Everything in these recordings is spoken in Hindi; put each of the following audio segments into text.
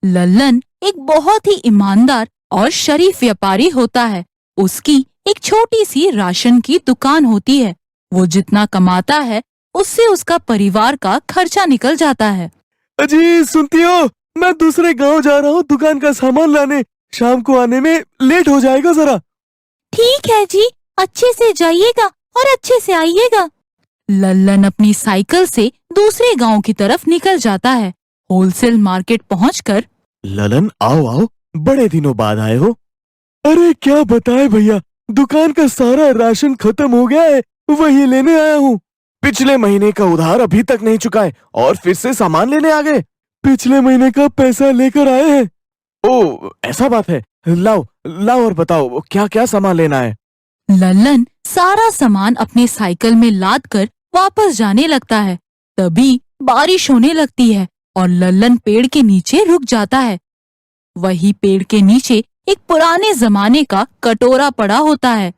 लल्लन एक बहुत ही ईमानदार और शरीफ व्यापारी होता है। उसकी एक छोटी सी राशन की दुकान होती है। वो जितना कमाता है उससे उसका परिवार का खर्चा निकल जाता है। अजी सुनती हो, मैं दूसरे गांव जा रहा हूँ दुकान का सामान लाने। शाम को आने में लेट हो जाएगा जरा। ठीक है जी, अच्छे से जाइएगा और अच्छे से आइएगा। लल्लन अपनी साइकिल से दूसरे गांव की तरफ निकल जाता है। होलसेल मार्केट पहुंचकर, ललन आओ आओ, बड़े दिनों बाद आए हो। अरे क्या बताए भैया, दुकान का सारा राशन खत्म हो गया है, वही लेने आया हूँ। पिछले महीने का उधार अभी तक नहीं चुकाए और फिर से सामान लेने आ गए। पिछले महीने का पैसा लेकर आए हैं। ओ ऐसा बात है, लाओ लाओ और बताओ क्या क्या सामान लेना है। लल्लन सारा सामान अपने साइकिल में लाद कर वापस जाने लगता है। तभी बारिश होने लगती है और लल्लन पेड़ के नीचे रुक जाता है। वही पेड़ के नीचे एक पुराने जमाने का कटोरा पड़ा होता है।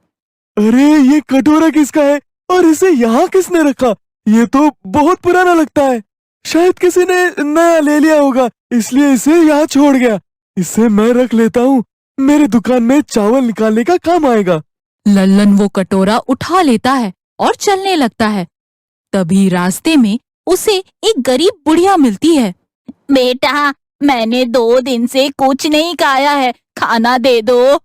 अरे ये कटोरा किसका है और इसे यहाँ किसने रखा? ये तो बहुत पुराना लगता है। शायद किसी ने नया ले लिया होगा, इसलिए इसे यहाँ छोड़ गया। इसे मैं रख लेता हूँ, मेरे दुकान में चावल निकालने का काम आएगा। लल्लन वो कटोरा उठा लेता है और चलने लगता है। तभी रास्ते में उसे एक गरीब बुढ़िया मिलती है। बेटा, मैंने 2 दिन से कुछ नहीं खाया है, खाना दे दो।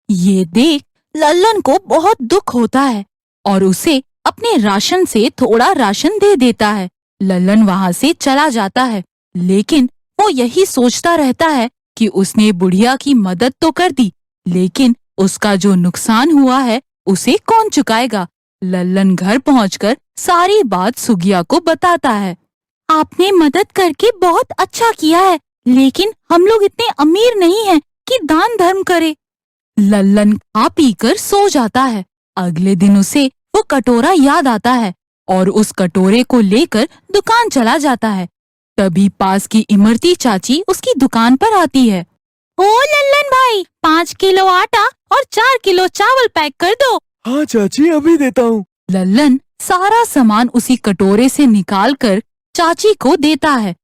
ये देख लल्लन को बहुत दुख होता है और उसे अपने राशन से थोड़ा राशन दे देता है। लल्लन वहाँ से चला जाता है, लेकिन वो यही सोचता रहता है कि उसने बुढ़िया की मदद तो कर दी, लेकिन उसका जो नुकसान हुआ है उसे कौन चुकाएगा। लल्लन घर पहुंचकर सारी बात सुगिया को बताता है। आपने मदद करके बहुत अच्छा किया है, लेकिन हम लोग इतने अमीर नहीं हैं कि दान धर्म करे। लल्लन खा पी कर सो जाता है। अगले दिन उसे वो कटोरा याद आता है और उस कटोरे को लेकर दुकान चला जाता है। तभी पास की इमरती चाची उसकी दुकान पर आती है। ओ लल्लन भाई, 5 किलो आटा और 4 किलो चावल पैक कर दो। हाँ चाची, अभी देता हूँ। लल्लन सारा सामान उसी कटोरे से निकाल कर चाची को देता है।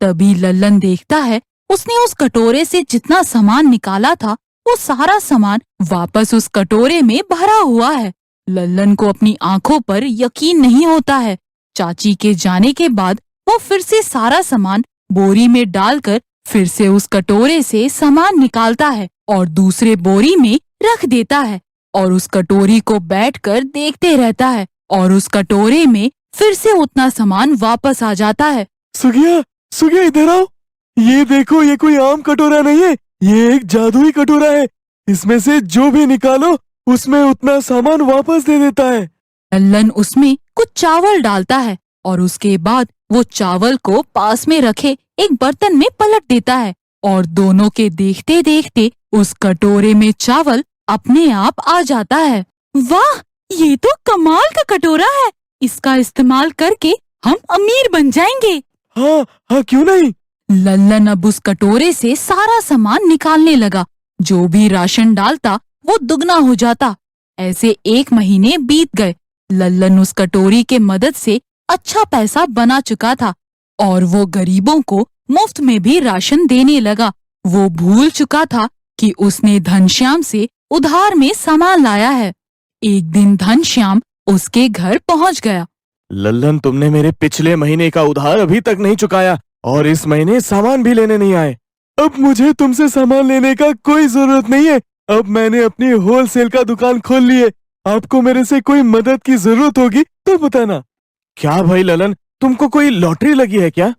तभी लल्लन देखता है उसने उस कटोरे से जितना सामान निकाला था वो सारा सामान वापस उस कटोरे में भरा हुआ है। लल्लन को अपनी आंखों पर यकीन नहीं होता है। चाची के जाने के बाद वो फिर से सारा सामान बोरी में डालकर फिर से उस कटोरे से सामान निकालता है और दूसरे बोरी में रख देता है और उस कटोरी को बैठकर देखते रहता है और उस कटोरे में फिर से उतना सामान वापस आ जाता है। सुगिया, सुगिया इधर आओ। ये देखो, ये कोई आम कटोरा नहीं है, ये एक जादुई कटोरा है। इसमें से जो भी निकालो उसमें उतना सामान वापस दे देता है। लल्लन उसमें कुछ चावल डालता है और उसके बाद वो चावल को पास में रखे एक बर्तन में पलट देता है और दोनों के देखते देखते उस कटोरे में चावल अपने आप आ जाता है। वाह, ये तो कमाल का कटोरा है, इसका इस्तेमाल करके हम अमीर बन जाएंगे। हाँ हाँ, क्यों नहीं। लल्लन अब उस कटोरे से सारा सामान निकालने लगा। जो भी राशन डालता वो दुगना हो जाता। ऐसे 1 महीने बीत गए। लल्लन उस कटोरी के मदद से अच्छा पैसा बना चुका था और वो गरीबों को मुफ्त में भी राशन देने लगा। वो भूल चुका था कि उसने घनश्याम से उधार में सामान लाया है। एक दिन घनश्याम उसके घर पहुंच गया। लल्लन, तुमने मेरे पिछले महीने का उधार अभी तक नहीं चुकाया और इस महीने सामान भी लेने नहीं आए। अब मुझे तुमसे सामान लेने का कोई जरूरत नहीं है। अब मैंने अपनी होलसेल का दुकान खोल ली है। आपको मेरे से कोई मदद की जरूरत होगी तो बताना। क्या भाई ललन, तुमको कोई लॉटरी लगी है क्या?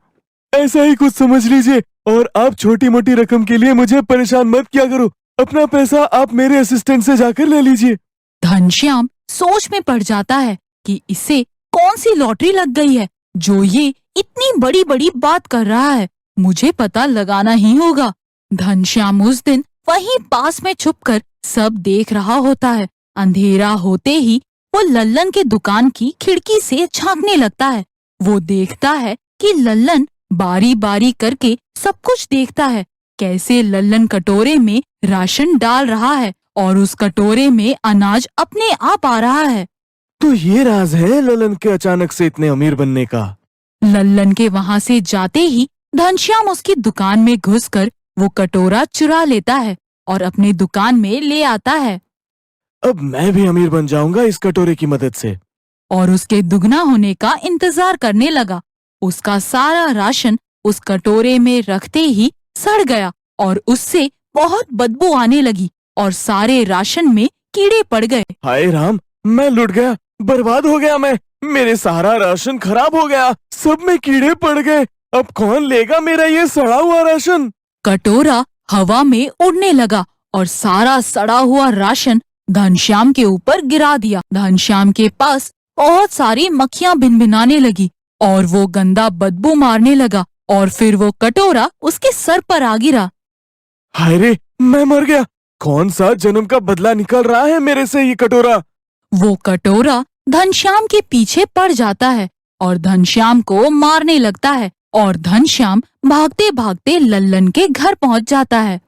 ऐसा ही कुछ समझ लीजिए। और आप छोटी मोटी रकम के लिए मुझे परेशान मत किया करो। अपना पैसा आप मेरे असिस्टेंट से जाकर ले लीजिए। घनश्याम सोच में पड़ जाता है कि इसे कौन सी लॉटरी लग गई है जो ये इतनी बड़ी बड़ी बात कर रहा है। मुझे पता लगाना ही होगा। घनश्याम उस दिन वहीं पास में छुपकर सब देख रहा होता है। अंधेरा होते ही वो लल्लन के दुकान की खिड़की से झांकने लगता है। वो देखता है कि लल्लन बारी बारी करके सब कुछ देखता है। कैसे लल्लन कटोरे में राशन डाल रहा है और उस कटोरे में अनाज अपने आप आ रहा है। तो ये राज है ललन के अचानक से इतने अमीर बनने का। लल्लन के वहाँ से जाते ही घनश्याम उसकी दुकान में घुसकर वो कटोरा चुरा लेता है और अपनी दुकान में ले आता है अब मैं भी अमीर बन जाऊंगा इस कटोरे की मदद से। और उसके दुगना होने का इंतजार करने लगा। उसका सारा राशन उस कटोरे में रखते ही सड़ गया और उससे बहुत बदबू आने लगी और सारे राशन में कीड़े पड़ गए। हाय राम, मैं लुट गया, बर्बाद हो गया मैं। मेरे सारा राशन खराब हो गया, सब में कीड़े पड़ गए। अब कौन लेगा मेरा ये सड़ा हुआ राशन? कटोरा हवा में उड़ने लगा और सारा सड़ा हुआ राशन घनश्याम के ऊपर गिरा दिया। घनश्याम के पास बहुत सारी मक्खियां भिनभिनाने लगी और वो गंदा बदबू मारने लगा और फिर वो कटोरा उसके सर पर आ गिरा। हाय रे, मैं मर गया। कौन सा जन्म का बदला निकल रहा है मेरे से ये कटोरा? वो कटोरा घनश्याम के पीछे पड़ जाता है और घनश्याम को मारने लगता है और घनश्याम भागते भागते लल्लन के घर पहुंच जाता है।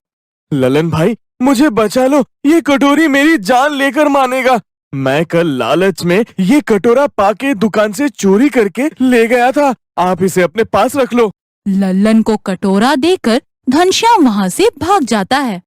ललन भाई, मुझे बचा लो, ये कटोरी मेरी जान लेकर मानेगा। मैं कल लालच में ये कटोरा पाके दुकान से चोरी करके ले गया था। आप इसे अपने पास रख लो। लल्लन को कटोरा देकर घनश्याम वहाँ से भाग जाता है।